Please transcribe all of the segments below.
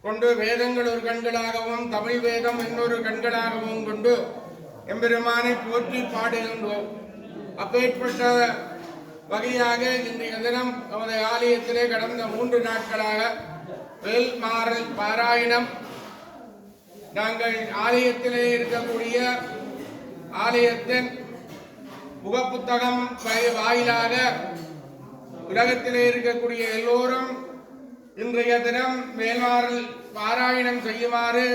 கொண்டு வேதங்கள் ஒரு கண்களாகவும் தமிழ் வேதம் இன்னொரு கண்களாகவும் கொண்டு எம்பெருமானை போற்றி பாடுகின்றோம். அப்பேற்பட்ட வகையாக இன்றைய தினம் நமது ஆலயத்திலே கடந்த 3 நாட்களாக வேல்மாறல் பாராயணம் நாங்கள் ஆலயத்திலே இருக்கக்கூடிய ஆலயத்தின் முகப்புத்தகம் வாயிலாக உலகத்திலே இருக்கக்கூடிய எல்லோரும் இன்றைய தினம் வேல்மாறல் பாராயணம் செய்யுமாறு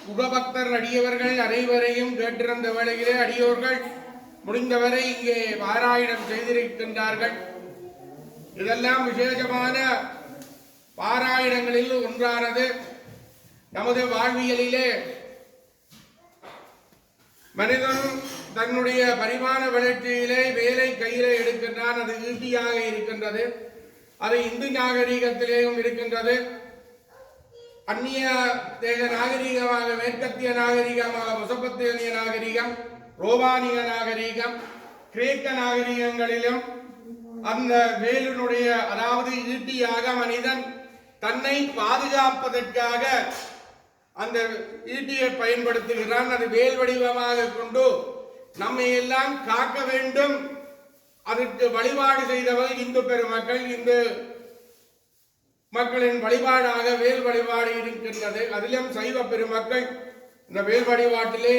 முகபக்தர் அடியவர்கள் அனைவரையும் கேட்டிருந்த வேளையிலே அடியோர்கள் முடிந்தவரை இங்கே பாராயணம் செய்திருக்கின்றார்கள். இதெல்லாம் விசேஷமான பாராயணங்களில் ஒன்றானது. நமது வாழ்வியலிலே மனிதன் தன்னுடைய பரிமாண வளர்ச்சியிலே வேலை கையிலே எடுக்கின்றான். அது ஈட்டியாக இருக்கின்றது. அது இந்து நாகரீகத்திலேயும் இருக்கின்றது. அந்நிய தேக நாகரீகமாக மேற்கத்திய நாகரீகமாக மெசொப்பொத்தேமிய நாகரீகம், ரோமானிய நாகரீகம், கிரேக்க நாகரீகங்களிலும் அந்த வேலினுடைய அதாவது ஈட்டியாக மனிதன் தன்னை பாதுகாப்பதற்காக அந்த ஈட்டியை பயன்படுத்துகிறான். அது வேல் வடிவமாக கொண்டு நம்மை எல்லாம் காக்க வேண்டும். அதற்கு வழிபாடு செய்தவர் இந்து பெருமக்கள். இந்து மக்களின் வழிபாடாக வேல் வழிபாடு இருக்கின்றது. அதிலும் சைவ பெருமக்கள் இந்த வேல் வழிபாட்டிலே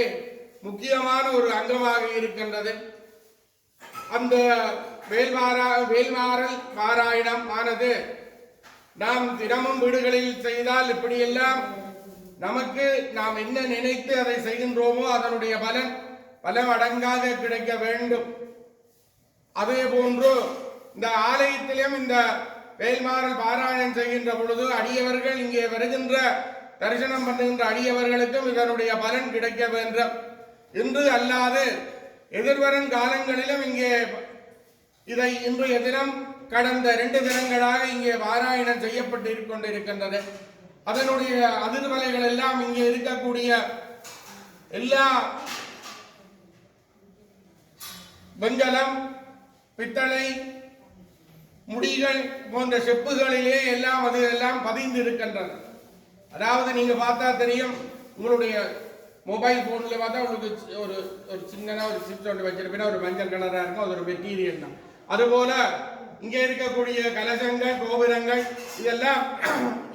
முக்கியமான ஒரு அங்கமாக இருக்கின்றது. அந்த வேல்மாறல் பாராயணம் ஆனது நாம் தினமும் வீடுகளில் செய்தால் இப்படியெல்லாம் நமக்கு நாம் என்ன நினைத்து அதை செய்கின்றோமோ அதனுடைய பலன் பல மடங்காக கிடைக்க வேண்டும். அதே போன்று இந்த ஆலயத்திலும் இந்த வேல்மாறல் பாராயணம் செய்கின்ற பொழுது அடியவர்கள் இங்கே வருகின்ற தரிசனம் பண்ணுகின்ற அடியவர்களுக்கும் இதனுடைய பலன் கிடைக்க வேண்டும். இன்று அல்லாது எதிர்வரும் காலங்களிலும் இங்கே இதை இன்றைய தினம் கடந்த 2 தினங்களாக இங்கே பாராயணம் செய்யப்பட்டு கொண்டிருக்கின்றது. அதனுடைய அதிர்வலைகள் எல்லாம் இங்கே இருக்கக்கூடிய எல்லா வெண்கலம், பித்தளை, முடிகள் போன்ற செப்புகளிலே எல்லாம் அது எல்லாம் பதிந்து இருக்கின்றன. அதாவது நீங்க பார்த்தா தெரியும், உங்களுடைய மொபைல் போன்ல பார்த்தா உங்களுக்கு ஒரு ஒரு சின்ன ஒரு சிப்ஸ் ஒன்று வச்சிருப்பீங்கன்னா ஒரு மஞ்சள் கலரா இருக்கும். அது ஒரு மெட்டீரியல் தான். அதுபோல இங்கே இருக்கக்கூடிய கலசங்கள், கோபுரங்கள் இதெல்லாம்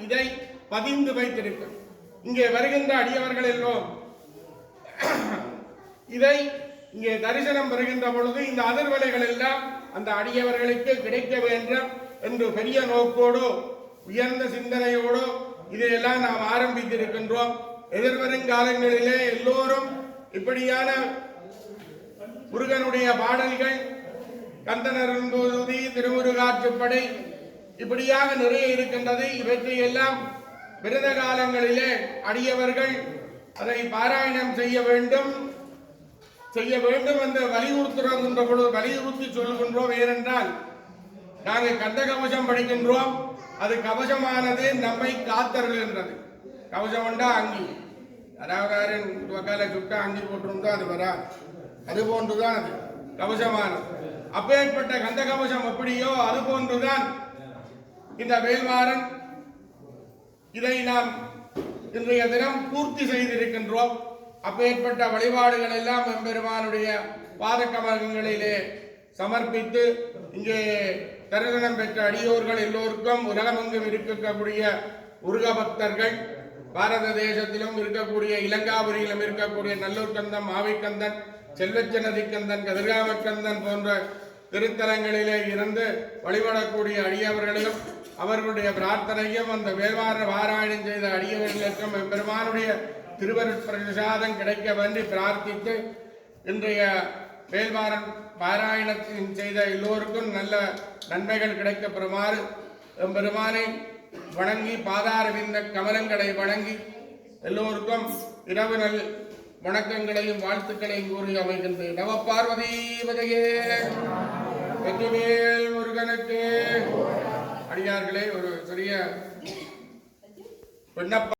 இதை பதிந்து வைத்திருக்க. இங்கே வருகின்ற அடியவர்கள் எல்லோரும் இதை இங்கே தரிசனம் வருகின்ற பொழுது இந்த அதிர்வலைகள் எல்லாம் அந்த அடியவர்களுக்கு கிடைக்க வேண்டும் என்று பெரிய நோக்கோடு உயர்ந்த சிந்தனையோடு இதையெல்லாம் நாம் ஆரம்பித்திருக்கின்றோம். எதிர்வரும் காலங்களிலே எல்லோரும் இப்படியான முருகனுடைய பாடல்கள், கந்தனருந்தோதி, திருமுருகாற்றுப்படை இப்படியாக நிறைய இருக்கின்றது. இவற்றை எல்லாம் விரத காலங்களிலே அடியவர்கள் அதை பாராயணம் செய்ய வேண்டும் என்று வலியுறுத்துகின்ற பொழுது வலியுறுத்தி சொல்கின்றோம். ஏனென்றால் நாங்கள் கந்த கவசம் படிக்கின்றோம். அது கவசமானது நம்மை காத்தருகின்றது. கவசம் உண்டா அங்கி, அதாவது சுட்டா அங்கி போட்டிருந்தா அது வரா. அது போன்றுதான் அது கவசமானது. அப்பேற்பட்ட கந்த கவசம் எப்படியோ அது போன்றுதான் இந்த வேல்மாறன். இதை நாம் இன்றைய தினம் பூர்த்தி செய்திருக்கின்றோம். அப்பேற்பட்ட வழிபாடுகள் எல்லாம் எம்பெருமானுடைய பாதகமலங்களிலே சமர்ப்பித்து இங்கே தரிசனம் பெற்ற அடியோர்கள் எல்லோருக்கும் உலகமெங்கும் இருக்கக்கூடிய முருக பக்தர்கள், பாரத தேசத்திலும் இருக்கக்கூடிய இலங்காபுரியிலும் இருக்கக்கூடிய நல்லூர் கந்தன், மாவைக்கந்தன், செல்வச்சனதி கந்தன், கதிர்காமக்கந்தன் போன்ற திருத்தலங்களிலே இருந்து வழிபடக்கூடிய அடியவர்களும் அவர்களுடைய பிரார்த்தனையும் அந்த வேல்மாறல் பாராயணம் செய்த அடியவர்களுக்கும் எம்பெருமானுடைய திருவருட்பிரசாதம் கிடைக்க வேண்டி பிரார்த்தித்து இன்றைய வேல்மாறல் பாராயணத்தின் செய்த எல்லோருக்கும் நல்ல நன்மைகள் கிடைக்க பெறுமாறு எம்பெருமானை வணங்கி பாதாரவிந்த கமலங்களை வணங்கி எல்லோருக்கும் இரவு நல் வணக்கங்களையும் வாழ்த்துக்களையும் கூறி அமைகின்றது. நம பார்வதி பதையே, வெற்றிவேல் முருகனுக்கு. அடியார்களே, ஒரு சிறிய விண்ணப்பம்.